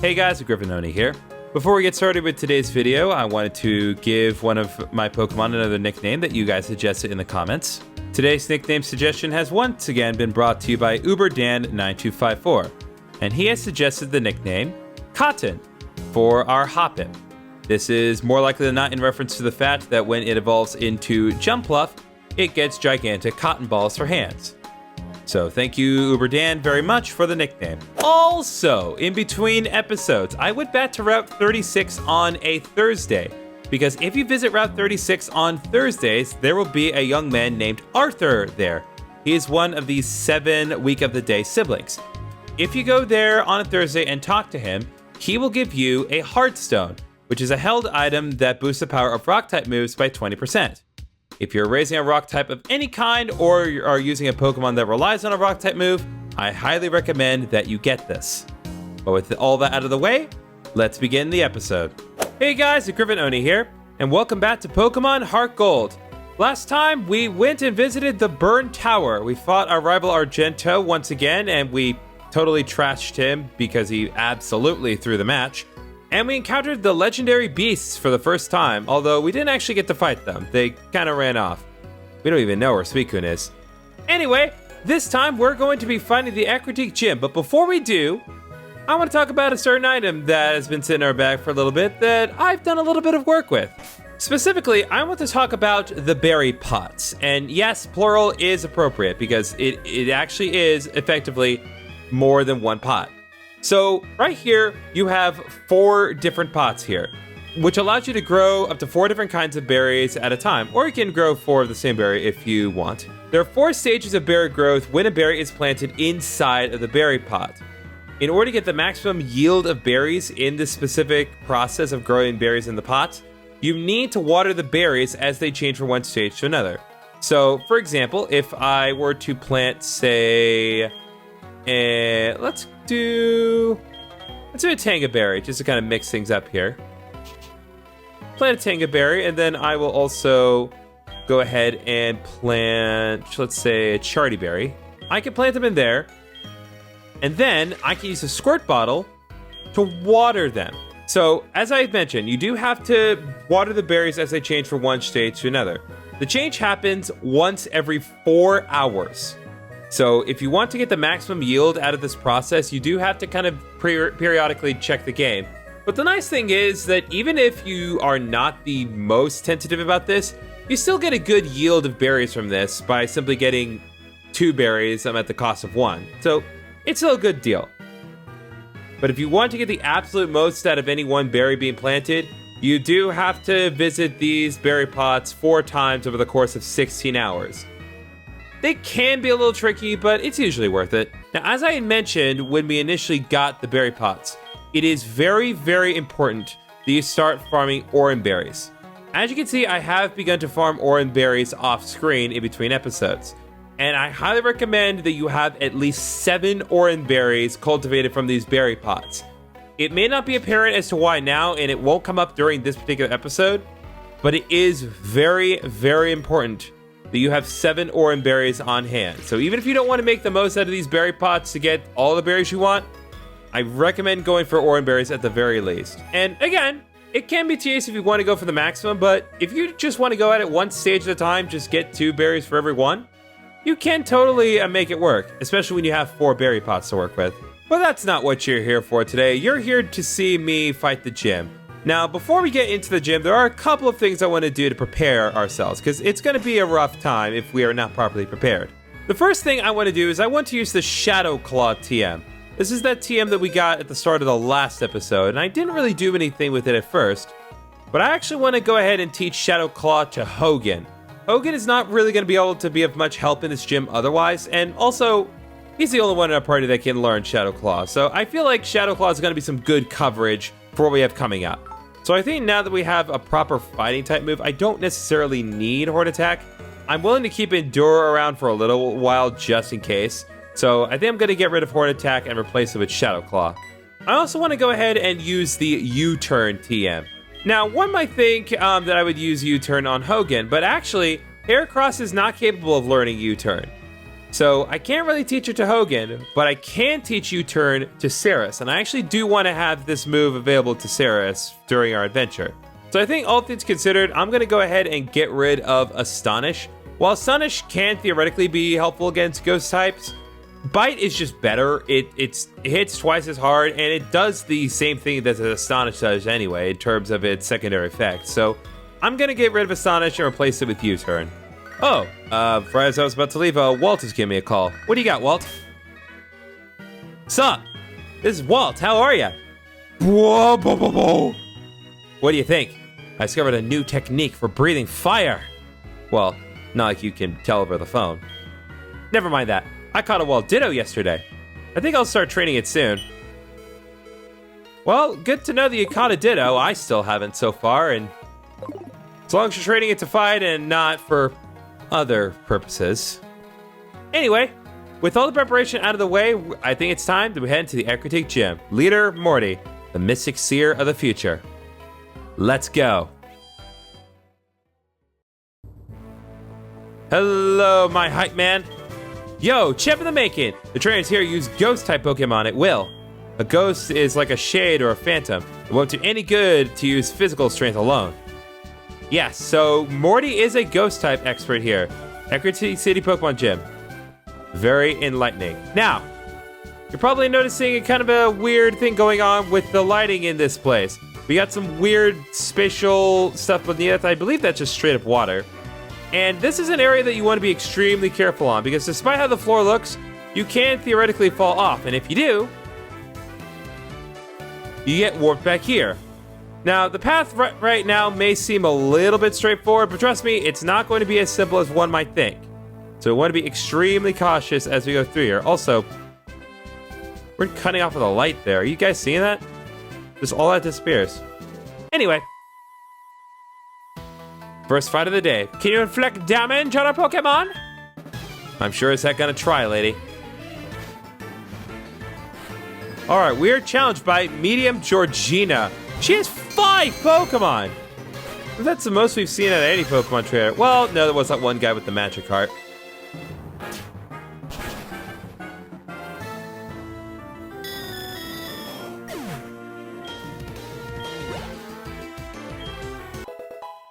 Hey guys, Griffinoni here. Before we get started with today's video, I wanted to give one of my Pokemon another nickname that you guys suggested in the comments. Today's nickname suggestion has once again been brought to you by UberDan9254, and he has suggested the nickname Cotton for our Hoppip. This is more likely than not in reference to the fact that when it evolves into Jumpluff, it gets gigantic cotton balls for hands. So thank you, UberDan, very much for the nickname. Also, in between episodes, I went back to Route 36 on a Thursday, because if you visit Route 36 on Thursdays, there will be a young man named Arthur there. He is one of these 7 Week of the Day siblings. If you go there on a Thursday and talk to him, he will give you a Heartstone, which is a held item that boosts the power of Rock-type moves by 20%. If you're raising a rock type of any kind or you are using a Pokemon that relies on a rock type move, I highly recommend that you get this. But with all that out of the way, let's begin the episode. Hey guys, Griffinoni here, and welcome back to Pokemon HeartGold. Last time, we went and visited the Burn Tower. We fought our rival Argento once again, and we totally trashed him because he absolutely threw the match. And we encountered the legendary beasts for the first time, although we didn't actually get to fight them. They kind of ran off. We don't even know where Suicune is. Anyway, this time we're going to be finding the Aquatique Gym, but before we do, I want to talk about a certain item that has been sitting in our bag for a little bit that I've done a little bit of work with. Specifically, I want to talk about the berry pots. And yes, plural is appropriate because it actually is effectively more than one pot. So right here, you have 4 different pots here, which allows you to grow up to 4 different kinds of berries at a time, or you can grow 4 of the same berry if you want. There are 4 stages of berry growth when a berry is planted inside of the berry pot. In order to get the maximum yield of berries in this specific process of growing berries in the pot, you need to water the berries as they change from one stage to another. So, for example, if I were to plant, say, let's do a Tanga Berry, just to kind of mix things up here. Plant a Tanga Berry, and then I will also go ahead and plant, let's say, a Charty Berry. I can plant them in there, and then I can use a squirt bottle to water them. So, as I mentioned, you do have to water the berries as they change from one stage to another. The change happens once every 4 hours. So if you want to get the maximum yield out of this process, you do have to kind of periodically check the game. But the nice thing is that even if you are not the most tentative about this, you still get a good yield of berries from this by simply getting 2 berries at the cost of 1. So it's still a good deal. But if you want to get the absolute most out of any one berry being planted, you do have to visit these berry pots 4 times over the course of 16 hours. They can be a little tricky, but it's usually worth it. Now, as I had mentioned when we initially got the berry pots, it is very, very important that you start farming Oran berries. As you can see, I have begun to farm Oran berries off screen in between episodes. And I highly recommend that you have at least 7 Oran berries cultivated from these berry pots. It may not be apparent as to why now, and it won't come up during this particular episode, but it is very, very important that you have 7 Oran berries on hand. So even if you don't want to make the most out of these berry pots to get all the berries you want, I recommend going for Oran berries at the very least. And again, it can be tedious if you want to go for the maximum, but if you just want to go at it one stage at a time, just get 2 berries for every one, you can totally make it work, especially when you have 4 berry pots to work with. But that's not what you're here for today. You're here to see me fight the gym. Now, before we get into the gym, there are a couple of things I want to do to prepare ourselves, because it's going to be a rough time if we are not properly prepared. The first thing I want to do is I want to use the Shadow Claw TM. This is that TM that we got at the start of the last episode, and I didn't really do anything with it at first, but I actually want to go ahead and teach Shadow Claw to Hogan. Hogan is not really going to be able to be of much help in this gym otherwise, and also, he's the only one in our party that can learn Shadow Claw, so I feel like Shadow Claw is going to be some good coverage for what we have coming up. So I think now that we have a proper fighting type move, I don't necessarily need Horde Attack. I'm willing to keep Endure around for a little while just in case. So I think I'm going to get rid of Horde Attack and replace it with Shadow Claw. I also want to go ahead and use the U-Turn TM. Now, one might think that I would use U-Turn on Hogan, but actually, Heracross is not capable of learning U-Turn. So I can't really teach you to Hogan, but I can teach U-turn to Saris. And I actually do want to have this move available to Saris during our adventure. So I think all things considered, I'm going to go ahead and get rid of Astonish. While Astonish can theoretically be helpful against ghost types, Bite is just better. It hits twice as hard, and it does the same thing that Astonish does anyway in terms of its secondary effects. So I'm going to get rid of Astonish and replace it with U-turn. Oh, right as I was about to leave, Walt is giving me a call. What do you got, Walt? Sup? This is Walt. How are you? What do you think? I discovered a new technique for breathing fire. Well, not like you can tell over the phone. Never mind that. I caught a Walt Ditto yesterday. I think I'll start training it soon. Well, good to know that you caught a Ditto. I still haven't so far, and as long as you're training it to fight and not for other purposes. Anyway, with all the preparation out of the way, I think it's time to head to the Aquatic Gym. Leader Morty, the mystic seer of the future. Let's go. Hello, my hype man. Yo, champ in the making. The trainers here use ghost-type Pokemon at will. A ghost is like a shade or a phantom. It won't do any good to use physical strength alone. Yes, so Morty is a ghost-type expert here. Aquatic City Pokemon Gym. Very enlightening. Now, you're probably noticing a kind of a weird thing going on with the lighting in this place. We got some weird spatial stuff beneath. I believe that's just straight up water. And this is an area that you want to be extremely careful on, because despite how the floor looks, you can theoretically fall off. And if you do, you get warped back here. Now, the path right now may seem a little bit straightforward, but trust me, it's not going to be as simple as one might think. So we want to be extremely cautious as we go through here. Also, we're cutting off with a light there. Are you guys seeing that? Just all that disappears. Anyway. First fight of the day. Can you inflict damage on our Pokemon? I'm sure as heck gonna try, lady. Alright, we are challenged by Medium Georgina. She has 5 Pokemon! That's the most we've seen out of any Pokemon trainer. Well, no, there was that one guy with the magic heart.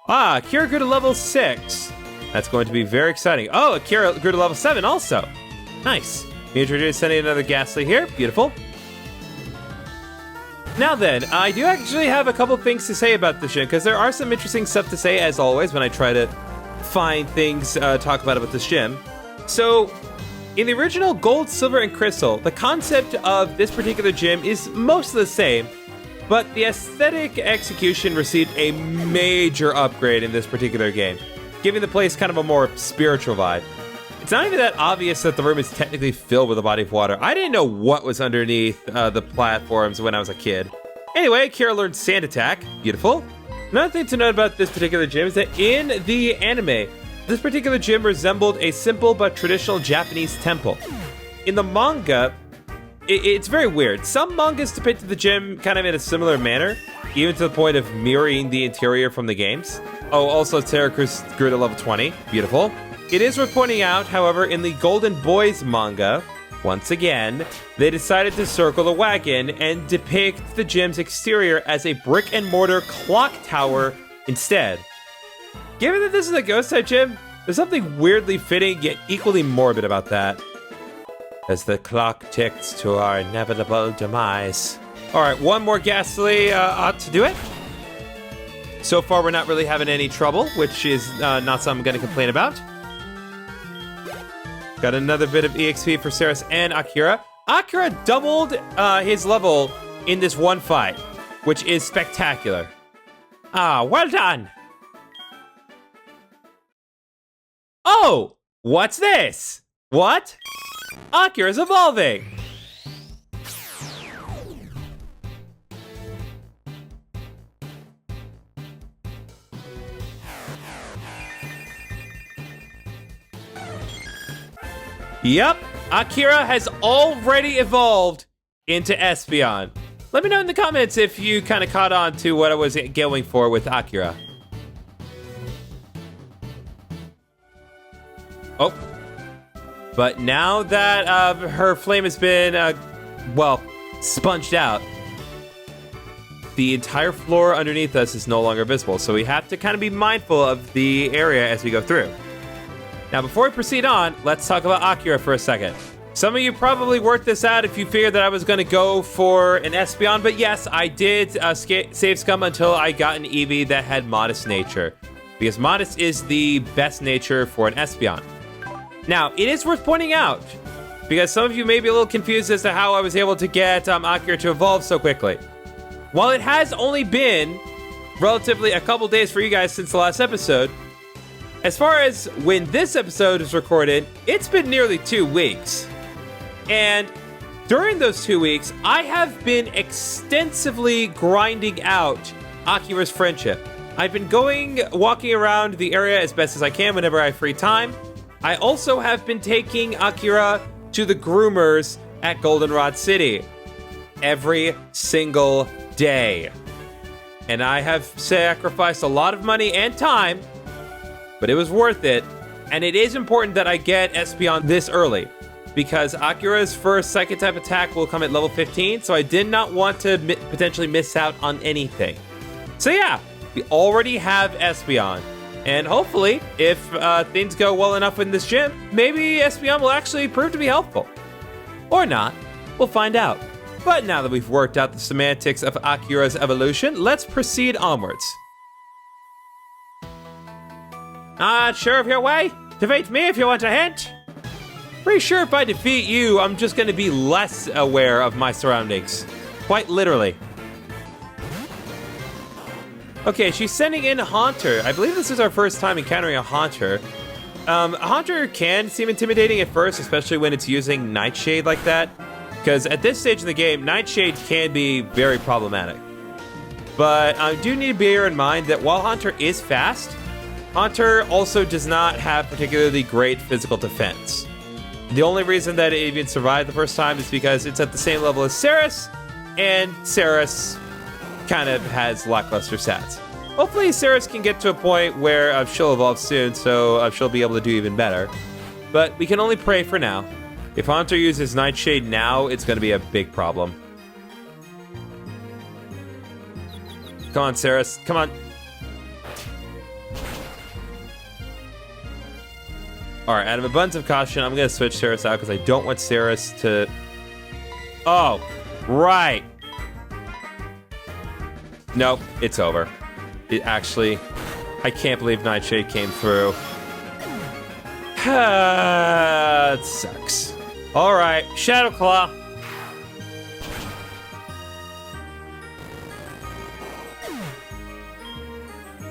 Ah, Akira grew to level 6. That's going to be very exciting. Oh, Akira grew to level 7 also. Nice. We introduced sending another Ghastly here. Beautiful. Now then, I do actually have a couple things to say about this gym, because there are some interesting stuff to say, as always, when I try to find things to talk about this gym. So, in the original Gold, Silver, and Crystal, the concept of this particular gym is mostly the same, but the aesthetic execution received a major upgrade in this particular game, giving the place kind of a more spiritual vibe. It's not even that obvious that the room is technically filled with a body of water. I didn't know what was underneath the platforms when I was a kid. Anyway, Kira learned Sand Attack. Beautiful. Another thing to note about this particular gym is that in the anime, this particular gym resembled a simple but traditional Japanese temple. In the manga, it's very weird. Some mangas depicted the gym kind of in a similar manner, even to the point of mirroring the interior from the games. Oh, also Terra grew to level 20. Beautiful. It is worth pointing out, however, in the Golden Boys manga, once again, they decided to circle the wagon and depict the gym's exterior as a brick-and-mortar clock tower instead. Given that this is a ghost-type gym, there's something weirdly fitting yet equally morbid about that. As the clock ticks to our inevitable demise. Alright, one more Ghastly ought to do it. So far, we're not really having any trouble, which is not something I'm going to complain about. Got another bit of EXP for Saris and Akira. Akira doubled his level in this one fight, which is spectacular. Ah, well done! Oh! What's this? What? Akira's evolving! Yep, Akira has already evolved into Espeon. Let me know in the comments if you kind of caught on to what I was going for with Akira. Oh. But now that her flame has been, well, sponged out, the entire floor underneath us is no longer visible. So we have to kind of be mindful of the area as we go through. Now, before we proceed on, let's talk about Akira for a second. Some of you probably worked this out if you figured that I was going to go for an Espeon, but yes, I did save Scum until I got an Eevee that had Modest Nature, because Modest is the best nature for an Espeon. Now, it is worth pointing out, because some of you may be a little confused as to how I was able to get Akira to evolve so quickly. While it has only been relatively a couple days for you guys since the last episode, as far as when this episode is recorded, it's been nearly 2 weeks. And during those 2 weeks, I have been extensively grinding out Akira's friendship. I've been walking around the area as best as I can whenever I have free time. I also have been taking Akira to the groomers at Goldenrod City every single day. And I have sacrificed a lot of money and time, but it was worth it. And it is important that I get Espeon this early, because Akira's first Psychic type attack will come at level 15, so I did not want to potentially miss out on anything. So yeah, we already have Espeon. And hopefully, if things go well enough in this gym, maybe Espeon will actually prove to be helpful. Or not, we'll find out. But now that we've worked out the semantics of Akira's evolution, let's proceed onwards. Not sure of your way? Defeat me if you want a hint? Pretty sure if I defeat you, I'm just going to be less aware of my surroundings. Quite literally. Okay, she's sending in Haunter. I believe this is our first time encountering a Haunter. A Haunter can seem intimidating at first, especially when it's using Nightshade like that. Because at this stage in the game, Nightshade can be very problematic. But I do need to bear in mind that while Haunter is fast, Haunter also does not have particularly great physical defense. The only reason that it even survived the first time is because it's at the same level as Saris, and Saris kind of has lackluster stats. Hopefully Saris can get to a point where she'll evolve soon, so she'll be able to do even better. But we can only pray for now. If Haunter uses Nightshade now, it's going to be a big problem. Come on, Saris. Come on. Alright, out of abundance of caution, I'm going to switch Saris out because I don't want Saris to... Oh, right. Nope, it's over. It actually... I can't believe Nightshade came through. It sucks. Alright, Shadow Claw.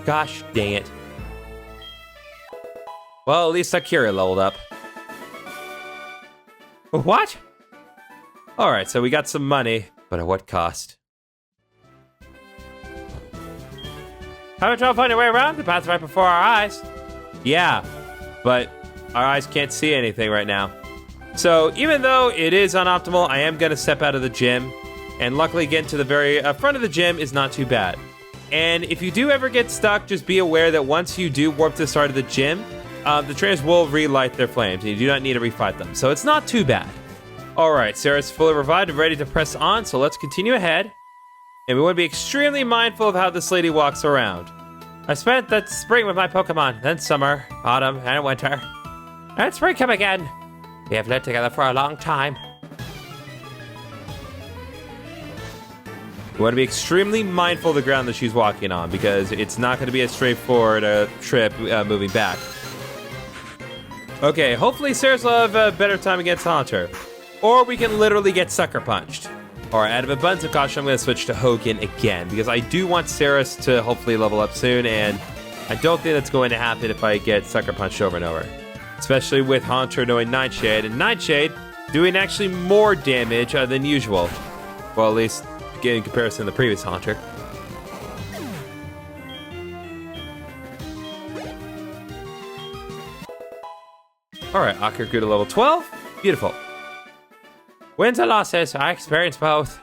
Gosh dang it. Well, at least Akira leveled up. What? Alright, so we got some money, but at what cost? Having trouble finding a way around? The path's right before our eyes. Yeah, but our eyes can't see anything right now. So even though it is unoptimal, I am going to step out of the gym. And luckily getting to the very front of the gym is not too bad. And if you do ever get stuck, just be aware that once you do warp to the start of the gym, the trainers will relight their flames, and you do not need to refight them. So it's not too bad. Alright, Sarah's fully revived and ready to press on, so let's continue ahead. And we want to be extremely mindful of how this lady walks around. I spent that spring with my Pokemon, then summer, autumn, and winter. And spring come again. We have lived together for a long time. We want to be extremely mindful of the ground that she's walking on, because it's not going to be a straightforward trip moving back. Okay, hopefully Sarah's will have a better time against Haunter. Or we can literally get Sucker Punched. Alright, out of abundance of caution, I'm going to switch to Hogan again, because I do want Saris to hopefully level up soon, and I don't think that's going to happen if I get Sucker Punched over and over. Especially with Haunter knowing Nightshade, and Nightshade doing actually more damage than usual. Well, at least in comparison to the previous Haunter. Alright, Akira grew to level 12. Beautiful. Wins and losses, I experienced both.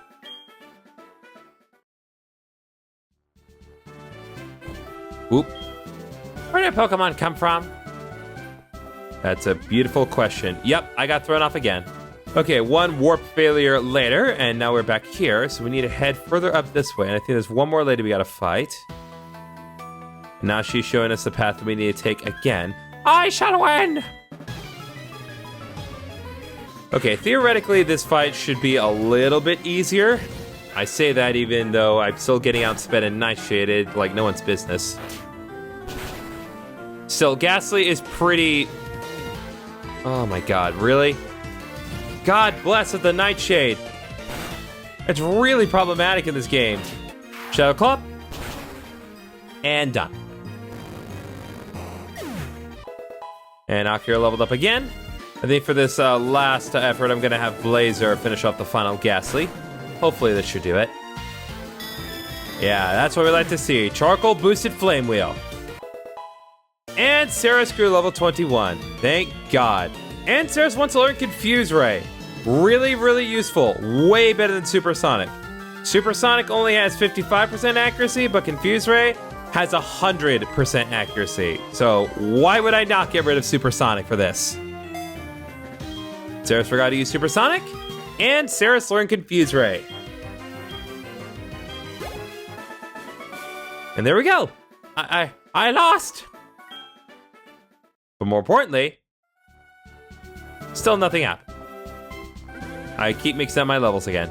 Whoop. Where did Pokemon come from? That's a beautiful question. Yep, I got thrown off again. Okay, one warp failure later, and now we're back here, so we need to head further up this way, and I think there's one more lady we gotta fight. And now she's showing us the path that we need to take again. I shall win! Okay, theoretically, this fight should be a little bit easier. I say that even though I'm still getting outsped and nightshaded like no one's business. Still, Ghastly is pretty... Oh my god, really? God bless with the Nightshade. It's really problematic in this game. Shadow Club. And done. And Akira leveled up again. I think for this last effort, I'm going to have Blazer finish off the final Ghastly. Hopefully this should do it. Yeah, that's what we like to see. Charcoal boosted Flame Wheel. And Saris grew level 21. Thank God. And Saris wants to learn Confuse Ray. Really, really useful. Way better than Supersonic. Supersonic only has 55% accuracy, but Confuse Ray has 100% accuracy. So why would I not get rid of Supersonic for this? Saris forgot to use Supersonic, and Saris learned Confuse Ray. And there we go. I lost. But more importantly, still nothing happened. I keep mixing up my levels again.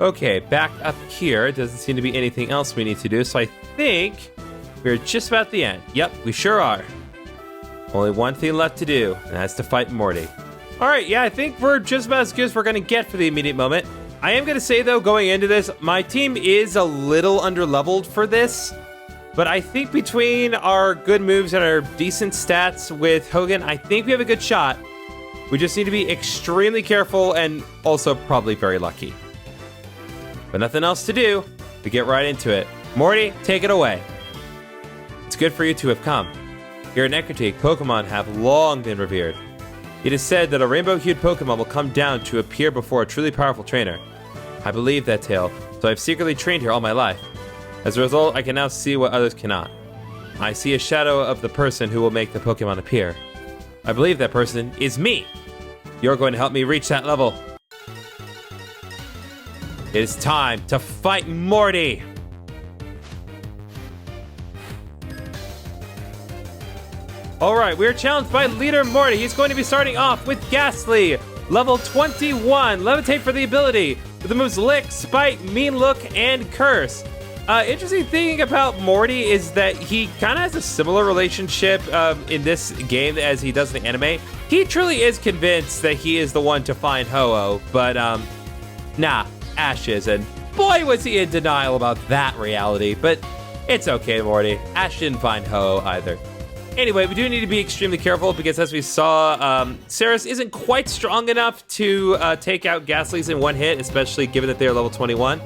Okay, back up here. Doesn't seem to be anything else we need to do, so I think we're just about at the end. Yep, we sure are. Only one thing left to do, and that's to fight Morty. All right, yeah, I think we're just about as good as we're going to get for the immediate moment. I am going to say, though, going into this, my team is a little under-leveled for this. But I think between our good moves and our decent stats with Hogan, I think we have a good shot. We just need to be extremely careful and also probably very lucky. But nothing else to do. We get right into it. Morty, take it away. It's good for you to have come. Here at Necrotique, Pokemon have long been revered. It is said that a rainbow-hued Pokemon will come down to appear before a truly powerful trainer. I believe that tale, so I've secretly trained here all my life. As a result, I can now see what others cannot. I see a shadow of the person who will make the Pokemon appear. I believe that person is me. You're going to help me reach that level. It is time to fight Morty. Alright, we're challenged by Leader Morty. He's going to be starting off with Ghastly, level 21. Levitate for the ability, with the moves Lick, Spite, Mean Look, and Curse. Interesting thing about Morty is that he kind of has a similar relationship in this game as he does in the anime. He truly is convinced that he is the one to find Ho-Oh, but nah, Ash is, and boy was he in denial about that reality, but it's okay, Morty. Ash didn't find Ho-Oh either. Anyway, we do need to be extremely careful because as we saw, Saris isn't quite strong enough to take out Ghastlies in one hit, especially given that they're level 21.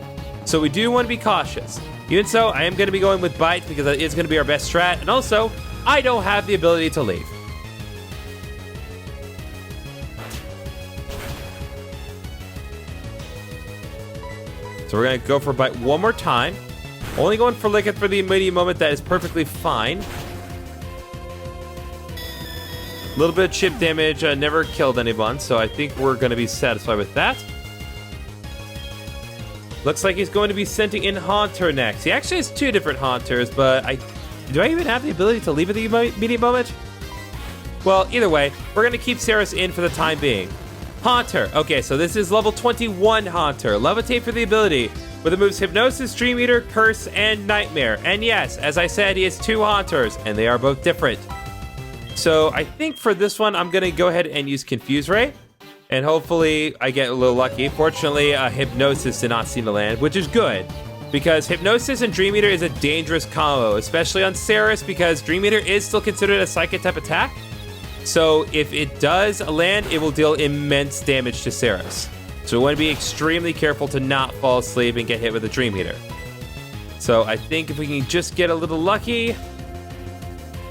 So we do want to be cautious. Even so, I am going to be going with Bite because that is going to be our best strat. And also, I don't have the ability to leave. So we're going to go for Bite one more time. Only going for Lick It for the immediate moment. That is perfectly fine. A little bit of chip damage. Never killed anyone. So I think we're going to be satisfied with that. Looks like he's going to be sending in Haunter next. He actually has two different Haunters, but do I even have the ability to leave at the immediate moment? Well, either way, we're going to keep Saris in for the time being. Haunter. Okay, so this is level 21 Haunter. Levitate for the ability, with the moves Hypnosis, Dream Eater, Curse, and Nightmare. And yes, as I said, he has two Haunters, and they are both different. So I think for this one, I'm going to go ahead and use Confuse Ray. And hopefully I get a little lucky. Fortunately, Hypnosis did not seem to land, which is good. Because Hypnosis and Dream Eater is a dangerous combo, especially on Saris, because Dream Eater is still considered a Psychic type attack. So if it does land, it will deal immense damage to Saris. So we want to be extremely careful to not fall asleep and get hit with a Dream Eater. So I think if we can just get a little lucky.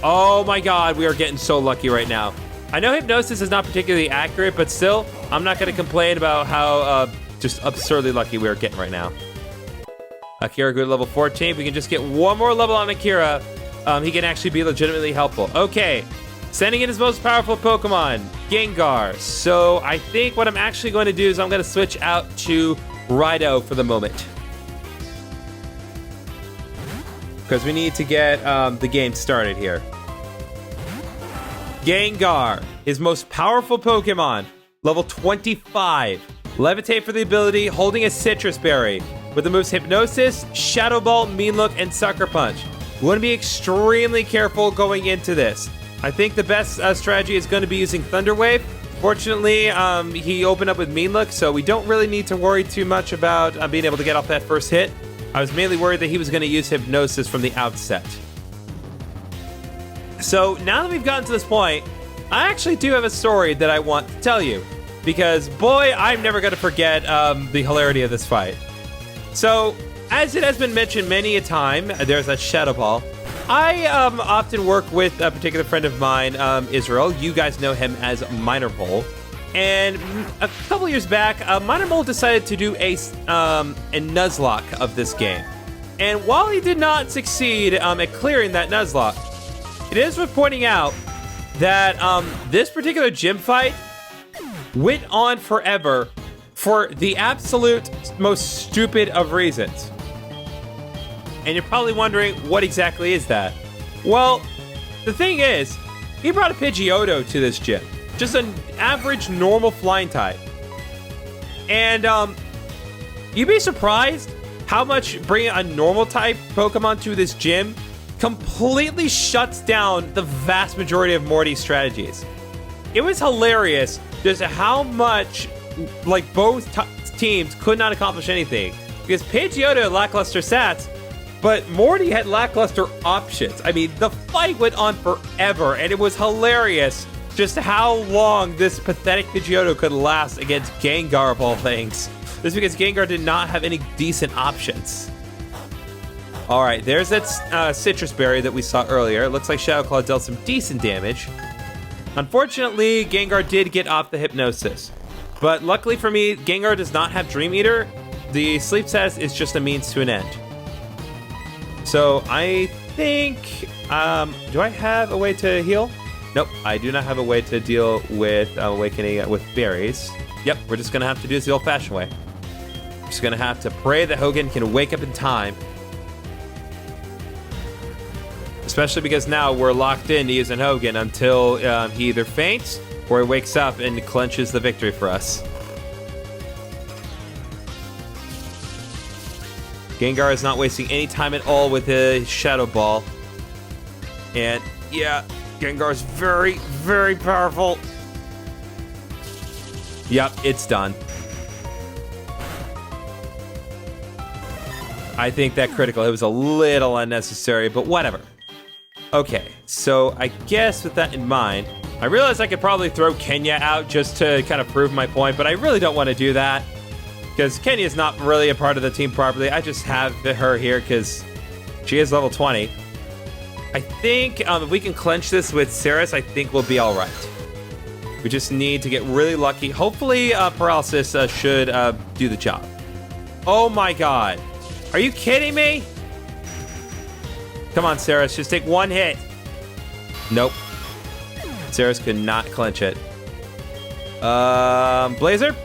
Oh my god, we are getting so lucky right now. I know Hypnosis is not particularly accurate, but still, I'm not going to complain about how just absurdly lucky we are getting right now. Akira good level 14. If we can just get one more level on Akira, he can actually be legitimately helpful. Okay, sending in his most powerful Pokemon, Gengar. So I think what I'm actually going to do is I'm going to switch out to Rhydon for the moment. Because we need to get the game started here. Gengar, his most powerful Pokemon, level 25. Levitate for the ability, holding a Citrus Berry. With the moves Hypnosis, Shadow Ball, Mean Look, and Sucker Punch. We want to be extremely careful going into this. I think the best strategy is going to be using Thunder Wave. Fortunately, he opened up with Mean Look, so we don't really need to worry too much about being able to get off that first hit. I was mainly worried that he was going to use Hypnosis from the outset. So now that we've gotten to this point, I actually do have a story that I want to tell you. Because, boy, I'm never going to forget the hilarity of this fight. So, as it has been mentioned many a time, there's that Shadow Ball. I often work with a particular friend of mine, Israel. You guys know him as Minor Mole. And a couple years back, Minor Mole decided to do a Nuzlocke of this game. And while he did not succeed at clearing that Nuzlocke, it is worth pointing out that this particular gym fight went on forever for the absolute most stupid of reasons. And you're probably wondering, what exactly is that? Well, the thing is, he brought a Pidgeotto to this gym. Just an average, normal flying type. And you'd be surprised how much bringing a normal type Pokemon to this gym completely shuts down the vast majority of Morty's strategies. It was hilarious just how much, like, both teams could not accomplish anything. Because Pidgeotto had lackluster stats, but Morty had lackluster options. I mean, the fight went on forever, and it was hilarious just how long this pathetic Pidgeotto could last against Gengar of all things. Just because Gengar did not have any decent options. All right, there's that Citrus Berry that we saw earlier. It looks like Shadow Claw dealt some decent damage. Unfortunately, Gengar did get off the Hypnosis. But luckily for me, Gengar does not have Dream Eater. The sleep status is just a means to an end. So I think, do I have a way to heal? Nope, I do not have a way to deal with awakening with berries. Yep, we're just gonna have to do this the old-fashioned way. Just gonna have to pray that Hogan can wake up in time. Especially because now we're locked in to using Hogan until he either faints or he wakes up and clenches the victory for us. Gengar is not wasting any time at all with his Shadow Ball. And yeah, Gengar is very, very powerful. Yep, it's done. I think that critical hit was a little unnecessary, but whatever. Okay, so I guess with that in mind, I realize I could probably throw Kenya out just to kind of prove my point, but I really don't want to do that. Because Kenya is not really a part of the team properly. I just have her here because she is level 20. I think if we can clench this with Ceres, I think we'll be all right. We just need to get really lucky. Hopefully, Paralysis should do the job. Oh my god. Are you kidding me? Come on, Ceres. Just take one hit. Nope. Ceres could not clench it. Blazer?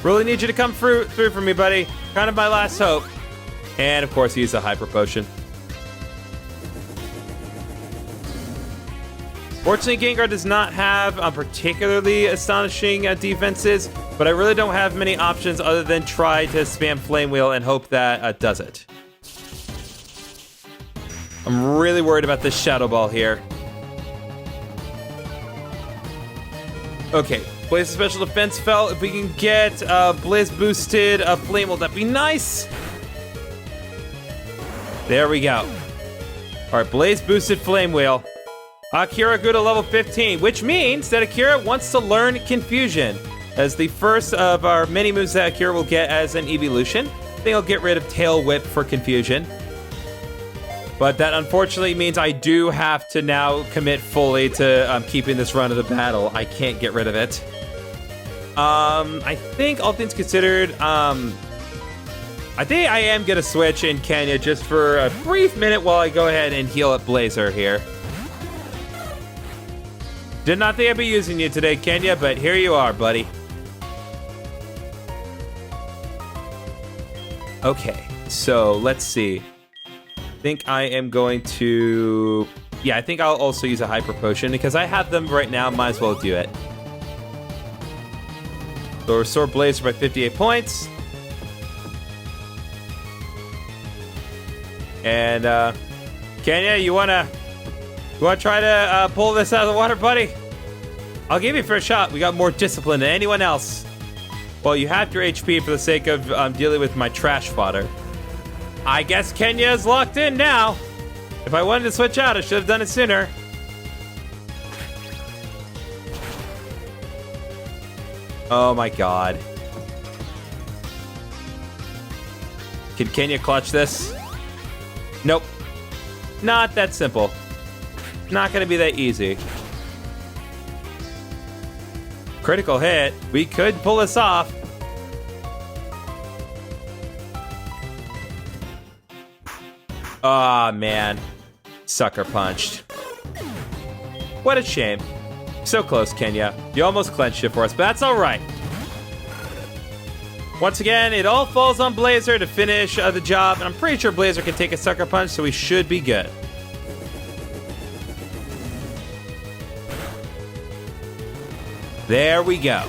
Really need you to come through for me, buddy. Kind of my last hope. And, of course, use a Hyper Potion. Fortunately, Gengar does not have particularly astonishing defenses, but I really don't have many options other than try to spam Flame Wheel and hope that does it. I'm really worried about this Shadow Ball here. Okay, Blaze Special Defense fell. If we can get Blaze boosted Flame Wheel, that'd be nice. There we go. All right, Blaze boosted Flame Wheel. Akira grew to level 15, which means that Akira wants to learn Confusion as the first of our many moves that Akira will get as an evolution. I think I'll get rid of Tail Whip for Confusion. But that unfortunately means I do have to now commit fully to keeping this run of the battle. I can't get rid of it. I think all things considered, I think I am going to switch in Kenya just for a brief minute while I go ahead and heal up Blazer here. Did not think I'd be using you today, Kenya, but here you are, buddy. Okay, so let's see. I think I am going to... Yeah, I think I'll also use a hyper potion because I have them right now. Might as well do it. So restore Blazer by 58 points. And Kenya, you wanna try to pull this out of the water, buddy? I'll give you a fair shot. We got more discipline than anyone else. Well, you have your HP for the sake of dealing with my trash fodder. I guess Kenya is locked in now. If I wanted to switch out, I should have done it sooner. Oh my god. Can Kenya clutch this? Nope. Not that simple. Not gonna be that easy. Critical hit. We could pull this off. Aw, man. Sucker punched. What a shame. So close, Kenya. You almost clenched it for us, but that's all right. Once again, it all falls on Blazer to finish the job, and I'm pretty sure Blazer can take a sucker punch, so we should be good. There we go.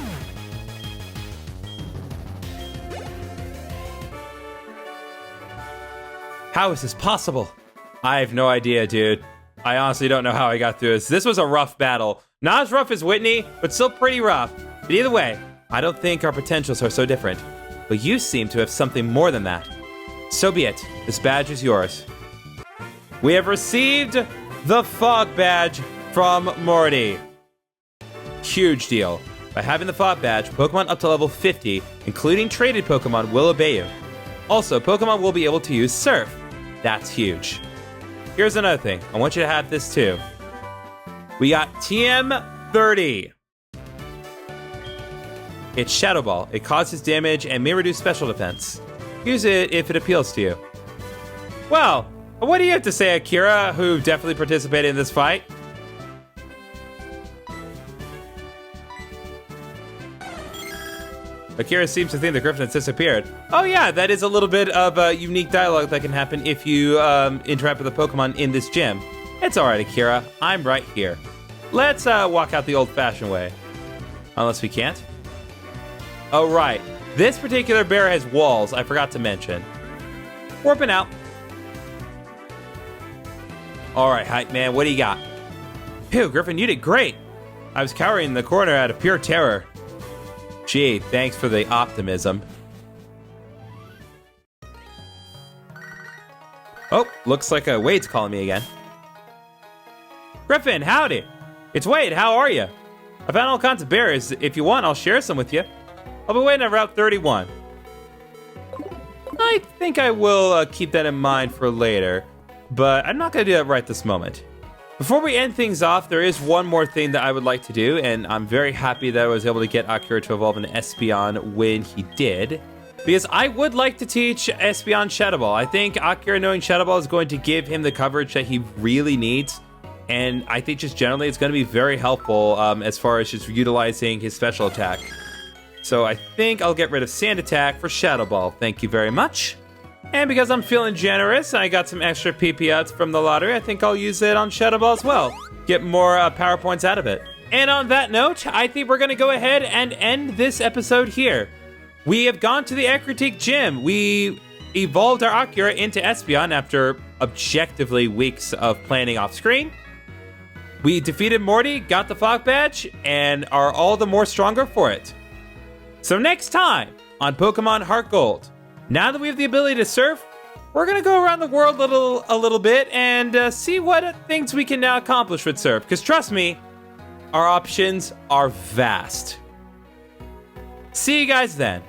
How is this possible? I have no idea, dude. I honestly don't know how I got through this. This was a rough battle. Not as rough as Whitney, but still pretty rough. But either way, I don't think our potentials are so different. But you seem to have something more than that. So be it. This badge is yours. We have received the Fog Badge from Morty. Huge deal. By having the Fog Badge, Pokemon up to level 50, including traded Pokemon, will obey you. Also, Pokemon will be able to use Surf. That's huge. Here's another thing. I want you to have this too. We got TM30. It's Shadow Ball. It causes damage and may reduce special defense. Use it if it appeals to you. Well, what do you have to say, Akira, who definitely participated in this fight? Akira seems to think the Griffin has disappeared. Oh yeah, that is a little bit of unique dialogue that can happen if you interact with a Pokemon in this gym. It's alright, Akira. I'm right here. Let's walk out the old-fashioned way. Unless we can't. Oh right, this particular bear has walls I forgot to mention. Warping out. Alright, Hype Man, what do you got? Phew, Griffin, you did great. I was cowering in the corner out of pure terror. Gee, thanks for the optimism. Oh, looks like Wade's calling me again. Griffin, howdy. It's Wade, how are you? I found all kinds of berries. If you want, I'll share some with you. I'll be waiting at Route 31. I think I will keep that in mind for later, but I'm not going to do that right this moment. Before we end things off, there is one more thing that I would like to do, and I'm very happy that I was able to get Akira to evolve an Espeon when he did, because I would like to teach Espeon Shadow Ball. I think Akira knowing Shadow Ball is going to give him the coverage that he really needs, and I think just generally it's going to be very helpful as far as just utilizing his special attack. So I think I'll get rid of Sand Attack for Shadow Ball. Thank you very much. And because I'm feeling generous, I got some extra PP outs from the lottery, I think I'll use it on Shadow Ball as well. Get more power points out of it. And on that note, I think we're going to go ahead and end this episode here. We have gone to the Ecruteak Gym. We evolved our Akira into Espeon after objectively weeks of planning off screen. We defeated Morty, got the Fog Badge, and are all the more stronger for it. So next time on Pokemon HeartGold, now that we have the ability to surf, we're going to go around the world a little bit and see what things we can now accomplish with surf. Because trust me, our options are vast. See you guys then.